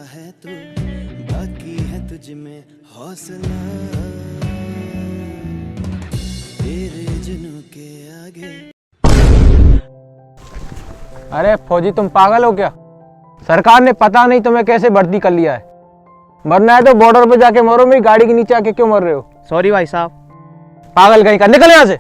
है तू, बाकी है तुझ में हौसला, तेरे जुनून के आगे। अरे फौजी तुम पागल हो क्या? सरकार ने पता नहीं तुम्हें कैसे भर्ती कर लिया है। मरना है तो बॉर्डर पे जाके मरो, मेरी गाड़ी के नीचे आके क्यों मर रहे हो? सॉरी भाई साहब। पागल कहीं का, निकल यहाँ से।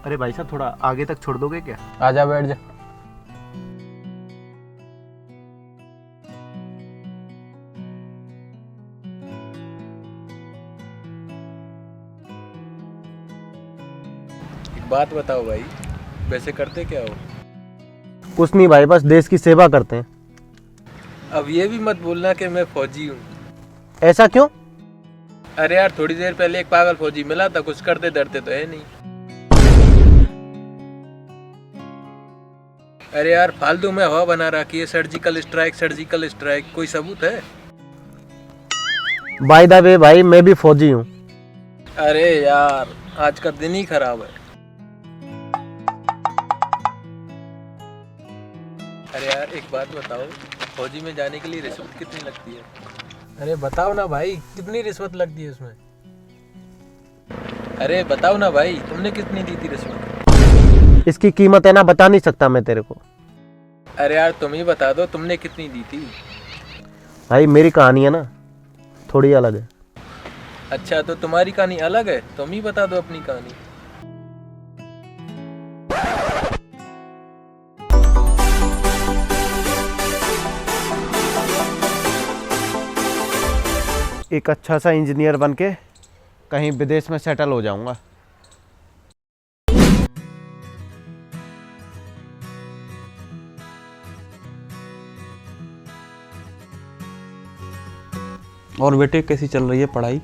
अरे भाई साहब थोड़ा आगे तक छोड़ दोगे क्या? आजा बैठ जा। एक बात बताओ भाई, वैसे करते क्या हो? कुछ नहीं भाई, बस देश की सेवा करते हैं। अब ये भी मत बोलना कि मैं फौजी हूँ। ऐसा क्यों? अरे यार थोड़ी देर पहले एक पागल फौजी मिला था, कुछ करते डरते तो है नहीं। अरे यार फालतू में हवा बना रखी है, सर्जिकल स्ट्राइक, कोई सबूत है? बाय द वे भाई, मैं भी फौजी हूँ। अरे यार आज का दिन ही खराब है। अरे यार एक बात बताओ, फौजी में जाने के लिए रिश्वत कितनी लगती है? अरे बताओ ना भाई, कितनी रिश्वत लगती है उसमें? अरे बताओ ना भाई, तुमने कितनी दी थी रिश्वत? इसकी कीमत है ना, बता नहीं सकता मैं तेरे को। अरे यार तुम ही बता दो, तुमने कितनी दी थी? भाई मेरी कहानी है ना, थोड़ी अलग है। अच्छा तो तुम्हारी कहानी अलग है, तुम ही बता दो अपनी कहानी। एक अच्छा सा इंजीनियर बन के कहीं विदेश में सेटल हो जाऊंगा। और बेटे कैसी चल रही है पढ़ाई?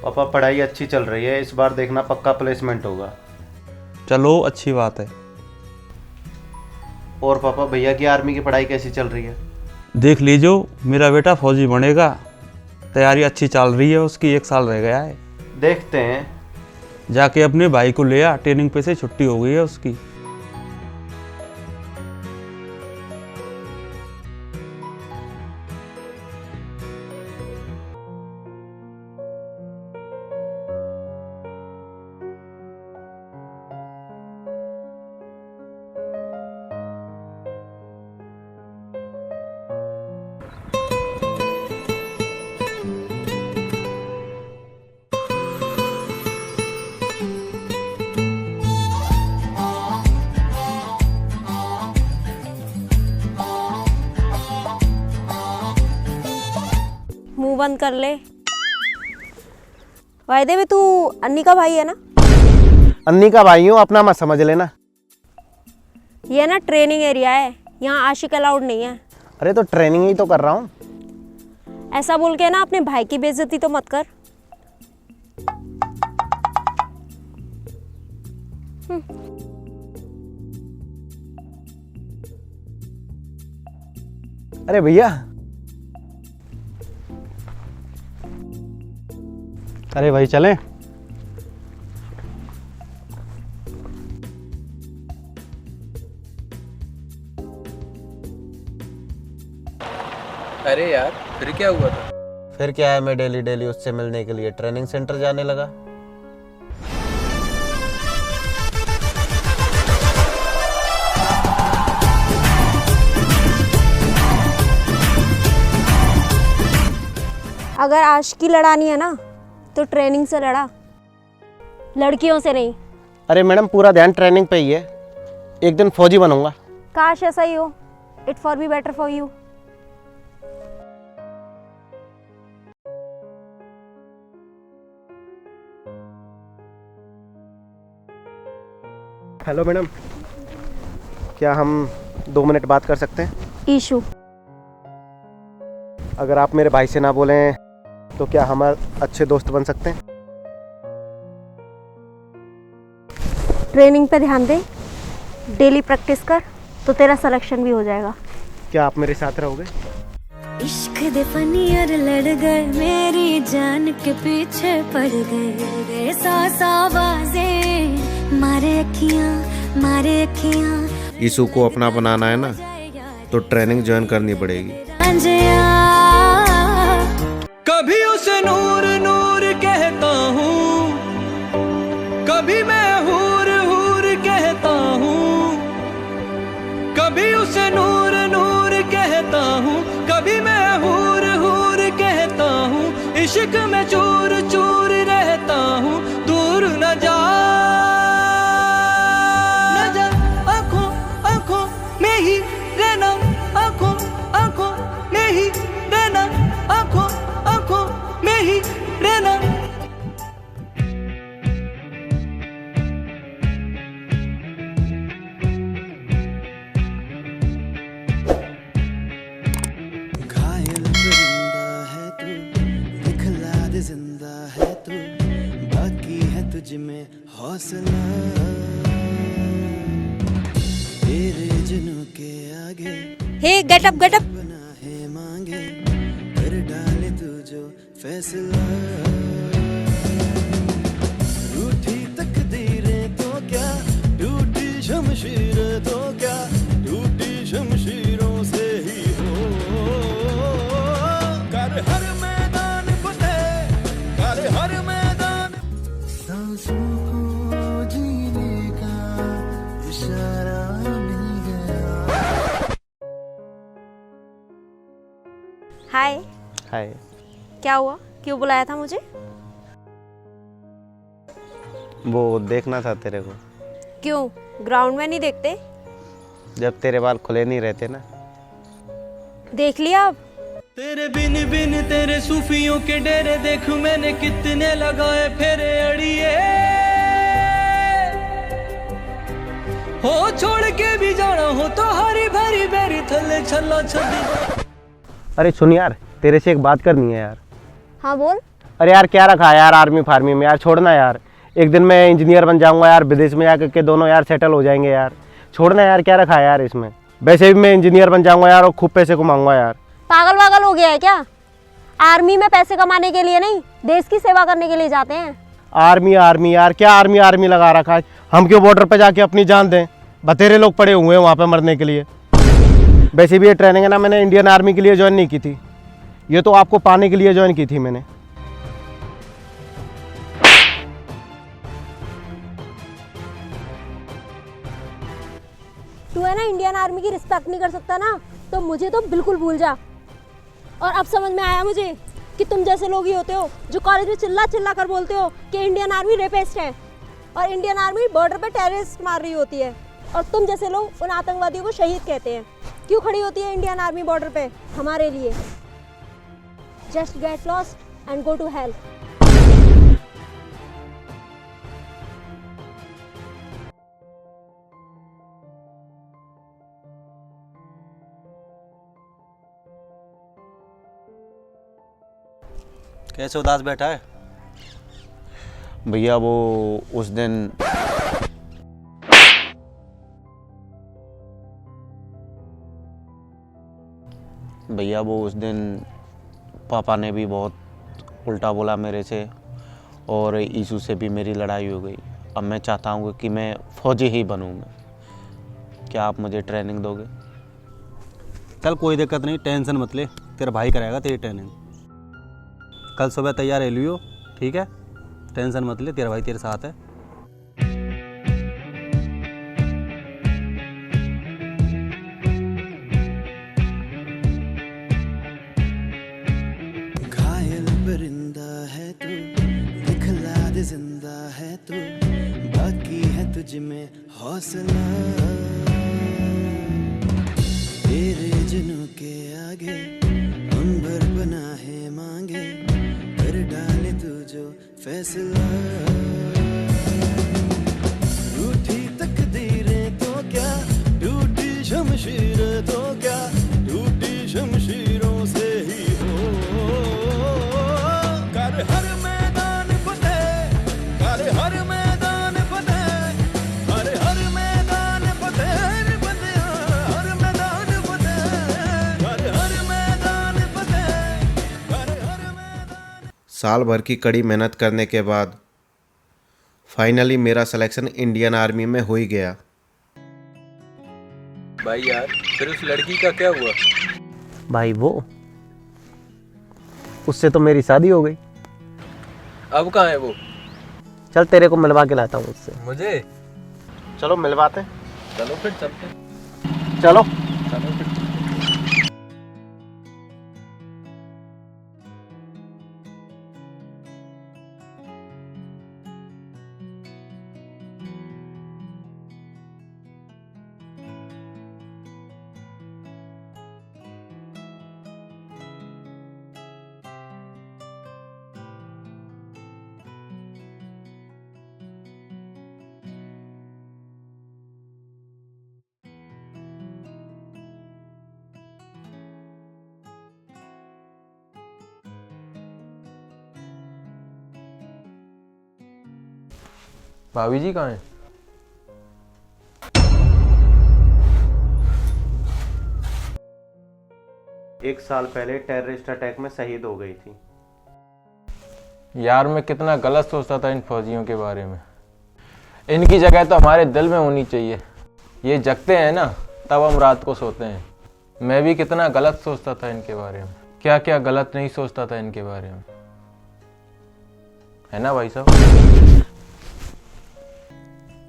पापा पढ़ाई अच्छी चल रही है, इस बार देखना पक्का प्लेसमेंट होगा। चलो अच्छी बात है। और पापा भैया की आर्मी की पढ़ाई कैसी चल रही है? देख लीजिए, मेरा बेटा फौजी बनेगा, तैयारी अच्छी चल रही है उसकी, 1 साल रह गया है। देखते हैं। जाके अपने भाई को ले आ, ट्रेनिंग पे से छुट्टी हो गई है उसकी। मुंह बंद कर ले। वायदे में तू अन्नी का भाई है ना? अन्नी का भाई हूँ, अपना मत समझ लेना। ये ना ट्रेनिंग एरिया है, यहाँ आशिक अलाउड नहीं है। अरे तो ट्रेनिंग ही तो कर रहा हूँ। ऐसा बोल के ना अपने भाई की बेइज्जती तो मत कर। अरे भैया, अरे भाई चलें? अरे यार फिर क्या हुआ था? फिर क्या है, मैं डेली डेली उससे मिलने के लिए ट्रेनिंग सेंटर जाने लगा। अगर आशिकी लड़ानी है ना तो ट्रेनिंग से लड़ा, लड़कियों से नहीं। अरे मैडम पूरा ध्यान ट्रेनिंग पे ही है, एक दिन फौजी बनूंगा। काश ऐसा ही हो। It for be better for you. Hello madam, क्या हम 2 मिनट बात कर सकते हैं? ईशू, अगर आप मेरे भाई से ना बोलें तो क्या हम अच्छे दोस्त बन सकते हैं? ट्रेनिंग पे ध्यान दे, डेली प्रैक्टिस कर तो तेरा सिलेक्शन भी हो जाएगा। क्या आप मेरे साथ रहोगे? इश्क दे फनियर लड़ गए, मेरी जान के पीछे पड़ गए, सांस आवाजें मारे अखियां। ईशु को अपना बनाना है ना, तो ट्रेनिंग ज्वाइन करनी पड़ेगी। कभी उसे नूर नूर कहता हूँ, कभी मैं हूर हूर कहता हूँ, कभी उसे नूर नूर कहता हूँ, कभी मैं हूर हूर कहता हूँ, इश्क में चूर चूर रहता हूँ, दूर न जा आँखों आँखों में ही रहना, आँखों आँखों में ही रहना, आँखों आँखों में ही रहना। घायल परिंदा है तू, दिखला दे जिंदा है तू, बाकी है तुझ में हौसला, तेरे जुनून के आगे हे गेट अप बना है मांगे, कर डाले तू जो फैसला, रूठी तकदीरें तो क्या, टूटी शमशीरें तो क्या, टूटी शमशीरों से ही हो, कर हर मैदान फतेह, कर हर मैदान। सांसों को जीने का इशारा मिल गया। हाय, हाय। क्या हुआ, क्यों बुलाया था मुझे? वो देखना था तेरे को। क्यों, ग्राउंड में नहीं देखते? जब तेरे बाल खुले नहीं रहते ना। देख लिया अब। तेरे बिन बिन तेरे सूफियों के डेरे, देख मैंने कितने लगाए फेरे अड़िए, हो छोड़ के भी जाना हो तो हरी भरी बेरी थल्ले छल्ला छड़ी। अरे सुन यार, तेरे से एक बात करनी है यार। हाँ बोल। अरे यार क्या रखा है यार आर्मी फार्मी में, यार छोड़ना यार। एक दिन मैं इंजीनियर बन जाऊंगा यार, विदेश में जाकर के दोनों यार सेटल हो जाएंगे यार। छोड़ना यार, क्या रखा है यार इसमें। वैसे भी मैं इंजीनियर बन जाऊंगा यार और खूब पैसे कमाऊंगा यार। पागल वागल हो गया है क्या? आर्मी में पैसे कमाने के लिए नहीं, देश की सेवा करने के लिए जाते हैं। आर्मी आर्मी यार, क्या आर्मी आर्मी लगा रखा है। हम क्यों बॉर्डर पे जाके अपनी जान दें? बतेरे लोग पड़े हुए हैं वहाँ पे मरने के लिए। वैसे भी ये ट्रेनिंग है ना, मैंने इंडियन आर्मी के लिए ज्वाइन नहीं की थी, ये तो आपको पाने के लिए ज्वाइन की थी मैंने। तू है ना इंडियन आर्मी की रिस्पेक्ट नहीं कर सकता ना, तो मुझे तो बिल्कुल भूल जा। और अब समझ में आया मुझे कि तुम जैसे लोग ही होते हो जो कॉलेज में चिल्ला चिल्ला कर बोलते हो कि इंडियन आर्मी रेपिस्ट है और इंडियन आर्मी बॉर्डर पे टेररिस्ट मार रही होती है, और तुम जैसे लोग उन आतंकवादियों को शहीद कहते हैं। क्यों खड़ी होती है इंडियन आर्मी बॉर्डर पे? हमारे लिए। Just get lost and go to hell. कैसे उदास बैठा है? भैया वो उस दिन पापा ने भी बहुत उल्टा बोला मेरे से, और ईशु से भी मेरी लड़ाई हो गई। अब मैं चाहता हूँ कि मैं फौजी ही बनूँ मैं। क्या आप मुझे ट्रेनिंग दोगे? चल कोई दिक्कत नहीं, टेंशन मत ले, तेरा भाई कराएगा तेरी ट्रेनिंग। कल सुबह तैयार रह लियो, ठीक है? टेंशन मत ले, तेरा भाई तेरे साथ है। घायल परिंदा है तू, दिखला दे जिंदा है तू, बाकी है तुझ में हौसला, तेरे जुनून के आगे अंबर बना है मांगे, कर डाले तू जो फैसला, रूठी तकदीर साल भर की कड़ी मेहनत करने के बाद फाइनली मेरा सिलेक्शन इंडियन आर्मी में हो ही गया। भाई यार फिर उस लड़की का क्या हुआ? भाई वो, उससे तो मेरी शादी हो गई। अब कहाँ है वो? चल तेरे को मिलवा के लाता हूँ उससे। मुझे? चलो मिलवाते हैं। चलो फिर चलते हैं। चलो। चलो फिर। भाभी जी कहाँ हैं? एक साल पहले टेररिस्ट अटैक में शहीद हो गई थी। यार मैं कितना गलत सोचता था इन फौजियों के बारे में। इनकी जगह तो हमारे दिल में होनी चाहिए। ये जगते हैं ना तब हम रात को सोते हैं। मैं भी कितना गलत सोचता था इनके बारे में। क्या क्या गलत नहीं सोचता था इनके बारे में, है ना भाई साहब?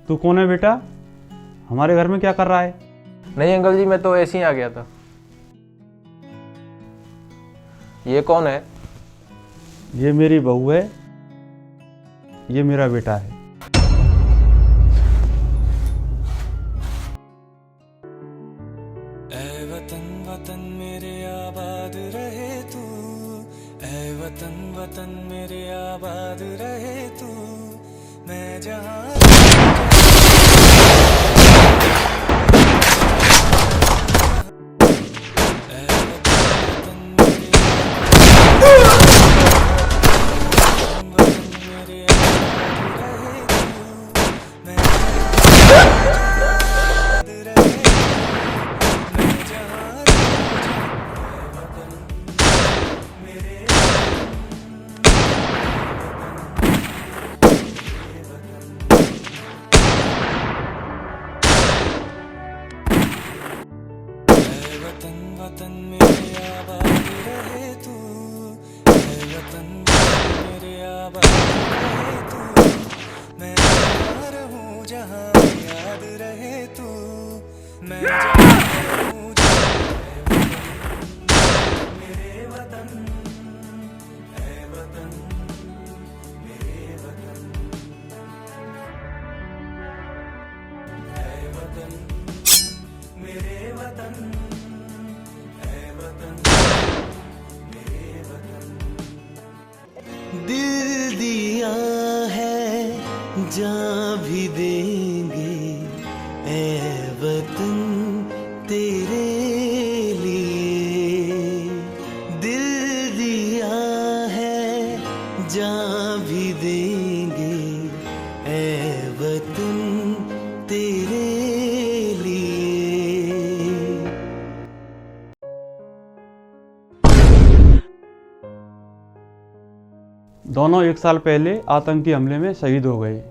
तू कौन है बेटा? हमारे घर में क्या कर रहा है? नहीं अंकल जी, मैं तो ऐसे ही आ गया था। ये कौन है? ये मेरी बहू है, ये मेरा बेटा है। ऐ वतन वतन मेरे आबाद रहे तू, ऐ वतन वतन मेरे आबाद रहे तू, मैं जहाँ वतन मेरे आबाद रहे तू, ऐ वतन मेरे आबाद रहे तू, मैं जहाँ रहूँ जहाँ याद रहे तू, मैं जहाँ रहूँ मेरे वतन, ऐ वतन मेरे वतन, ऐ वतन मेरे वतन, दिल दिया है जान भी देंगे ऐ वतन तेरे लिए, दिल दिया है जान भी देंगे ऐ वतन तेरे लिए। दोनों एक साल पहले आतंकी हमले में शहीद हो गए।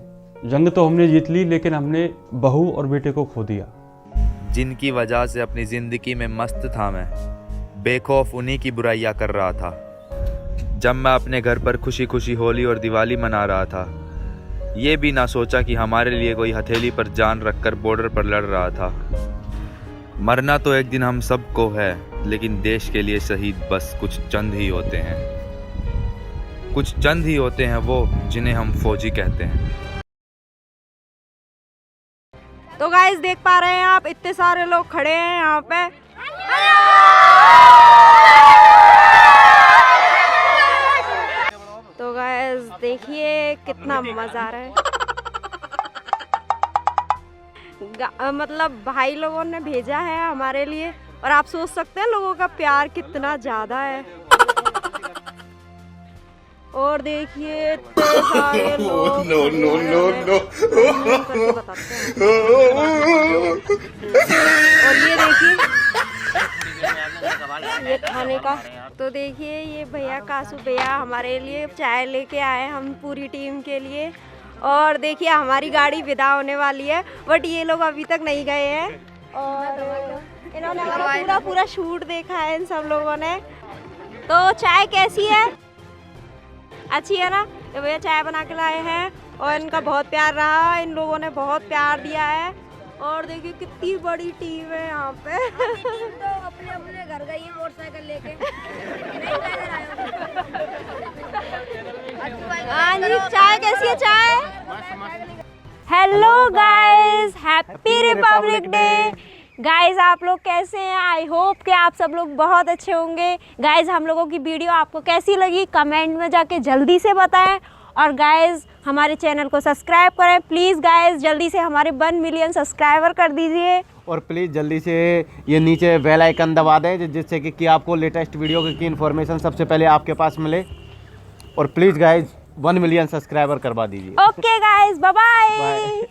जंग तो हमने जीत ली, लेकिन हमने बहू और बेटे को खो दिया। जिनकी वजह से अपनी ज़िंदगी में मस्त था मैं, बेखौफ उन्हीं की बुराइयां कर रहा था। जब मैं अपने घर पर खुशी खुशी होली और दिवाली मना रहा था, ये भी ना सोचा कि हमारे लिए कोई हथेली पर जान रखकर बॉर्डर पर लड़ रहा था। मरना तो एक दिन हम सबको है, लेकिन देश के लिए शहीद बस कुछ चंद ही होते हैं। कुछ चंद ही होते हैं वो जिन्हें हम फौजी कहते हैं। तो गाइस देख पा रहे हैं आप, इतने सारे लोग खड़े हैं यहाँ पे। तो गाइस देखिए कितना मजा आ रहा है। मतलब भाई लोगों ने भेजा है हमारे लिए, और आप सोच सकते हैं लोगों का प्यार कितना ज्यादा है। और देखिए इतने सारे लोग। नो नो नो नो और ये देखिए ये खाने का। तो देखिए ये भैया कासू भैया हमारे लिए चाय लेके आए हम पूरी टीम के लिए। और देखिए हमारी गाड़ी विदा होने वाली है बट ये लोग अभी तक नहीं गए हैं और इन्होंने हमारा पूरा शूट देखा है इन सब लोगों ने। तो चाय कैसी है? अच्छी है ना? ये भैया चाय बना के लाए हैं और इनका बहुत प्यार रहा, इन लोगों ने बहुत प्यार दिया है। और देखिए कितनी बड़ी टीम है यहाँ पे। तो अपने अपने घर गई है मोटरसाइकिल लेके। हाँ जी, चाय कैसी है चाय? Hello guys, happy Republic day. Guys आप लोग कैसे हैं? आई होप कि आप सब लोग बहुत अच्छे होंगे। गाइस हम लोगों की वीडियो आपको कैसी लगी कमेंट में जाके जल्दी से बताएं। और गाइस हमारे चैनल को सब्सक्राइब करें प्लीज़। गाइस जल्दी से हमारे 1 मिलियन सब्सक्राइबर कर दीजिए। और प्लीज़ जल्दी से ये नीचे बेल आइकन दबा दें जिससे कि आपको लेटेस्ट वीडियो की इन्फॉर्मेशन सबसे पहले आपके पास मिले। और प्लीज़ गाइस 1 मिलियन सब्सक्राइबर करवा दीजिए। Okay guys, bye bye.